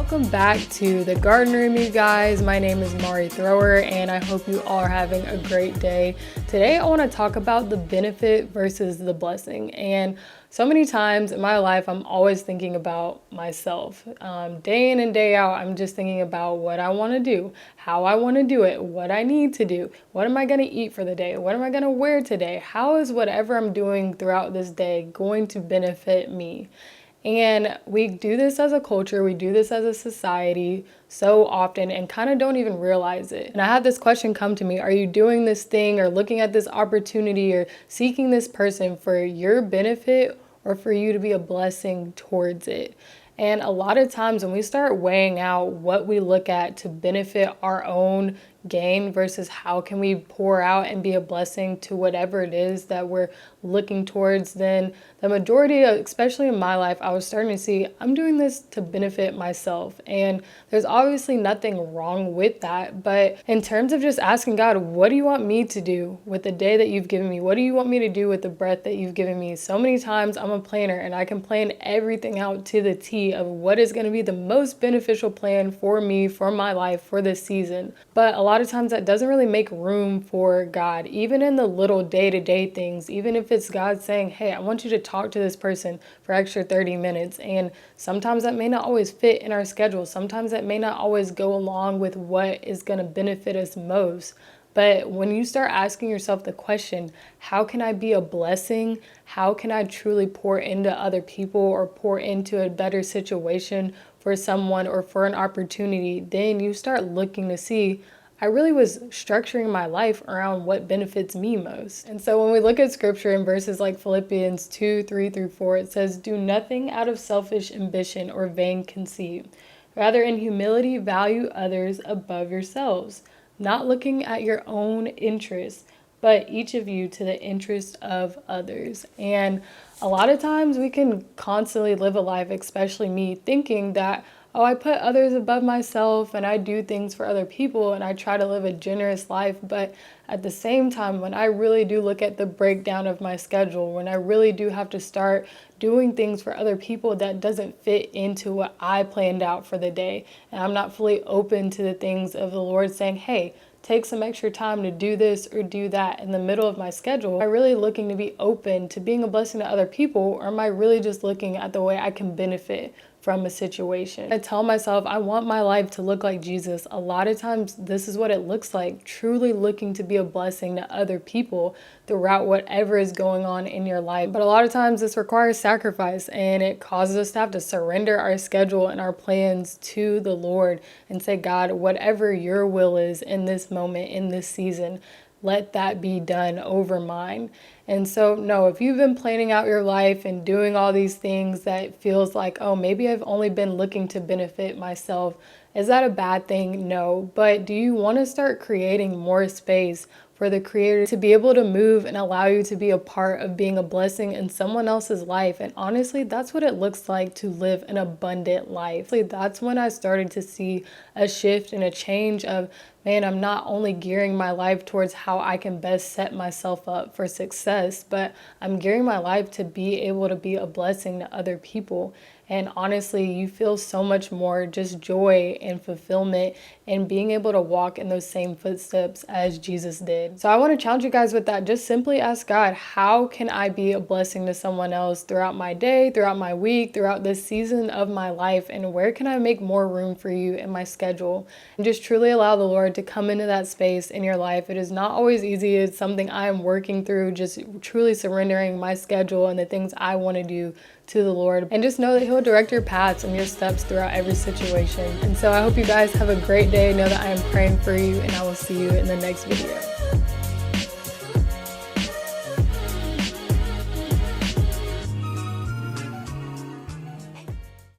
welcome back to the Garden Room, you guys. My name is Mari Thrower, and I hope you all are having a great day. Today, I want to talk about the benefit versus the blessing. And so many times in my life, I'm always thinking about myself. Day in and day out, I'm just thinking about what I want to do, how I want to do it, what I need to do, what am I going to eat for the day, what am I going to wear today, how is whatever I'm doing throughout this day going to benefit me? And we do this as a culture, we do this as a society so often and kind of don't even realize it. And I had this question come to me, are you doing this thing or looking at this opportunity or seeking this person for your benefit or for you to be a blessing towards it? And a lot of times when we start weighing out what we look at to benefit our own gain versus how can we pour out and be a blessing to whatever it is that we're looking towards, then the majority, especially in my life, I was starting to see I'm doing this to benefit myself. And there's obviously nothing wrong with that. But in terms of just asking God, what do you want me to do with the day that you've given me? What do you want me to do with the breath that you've given me? So many times I'm a planner and I can plan everything out to the T of what is going to be the most beneficial plan for me, for my life, for this season. But a lot of times that doesn't really make room for God, even in the little day-to-day things, even if it's God saying, hey, I want you to talk to this person for extra 30 minutes. And sometimes that may not always fit in our schedule. Sometimes that may not always go along with what is going to benefit us most. But when you start asking yourself the question, how can I be a blessing? How can I truly pour into other people or pour into a better situation for someone or for an opportunity? Then you start looking to see, I really was structuring my life around what benefits me most. And so when we look at scripture in verses like Philippians 2:3-4, it says, do nothing out of selfish ambition or vain conceit. Rather, in humility, value others above yourselves, not looking at your own interests, but each of you to the interest of others. And a lot of times we can constantly live a life, especially me, thinking that, oh, I put others above myself and I do things for other people and I try to live a generous life. But at the same time, when I really do look at the breakdown of my schedule, when I really do have to start doing things for other people that doesn't fit into what I planned out for the day, and I'm not fully open to the things of the Lord saying, hey, take some extra time to do this or do that in the middle of my schedule. Am I really looking to be open to being a blessing to other people, or am I really just looking at the way I can benefit from a situation? I tell myself I want my life to look like Jesus. A lot of times this is what it looks like, truly looking to be a blessing to other people throughout whatever is going on in your life. But a lot of times this requires sacrifice, and it causes us to have to surrender our schedule and our plans to the Lord and say, God, whatever your will is in this moment, in this season, let that be done over mine. And so, no, if you've been planning out your life and doing all these things that feels like, oh, maybe I've only been looking to benefit myself, is that a bad thing? No. But do you want to start creating more space for the Creator to be able to move and allow you to be a part of being a blessing in someone else's life? And honestly, that's what it looks like to live an abundant life. That's when I started to see a shift and a change of, man, I'm not only gearing my life towards how I can best set myself up for success, but I'm gearing my life to be able to be a blessing to other people. And honestly, you feel so much more just joy and fulfillment in being able to walk in those same footsteps as Jesus did. So I want to challenge you guys with that. Just simply ask God, how can I be a blessing to someone else throughout my day, throughout my week, throughout this season of my life? And where can I make more room for you in my schedule? And just truly allow the Lord to come into that space in your life. It is not always easy. It's something I am working through, just truly surrendering my schedule and the things I want to do to the Lord. And just know that He'll direct your paths and your steps throughout every situation. And so I hope you guys have a great day. Know that I am praying for you, and I will see you in the next video.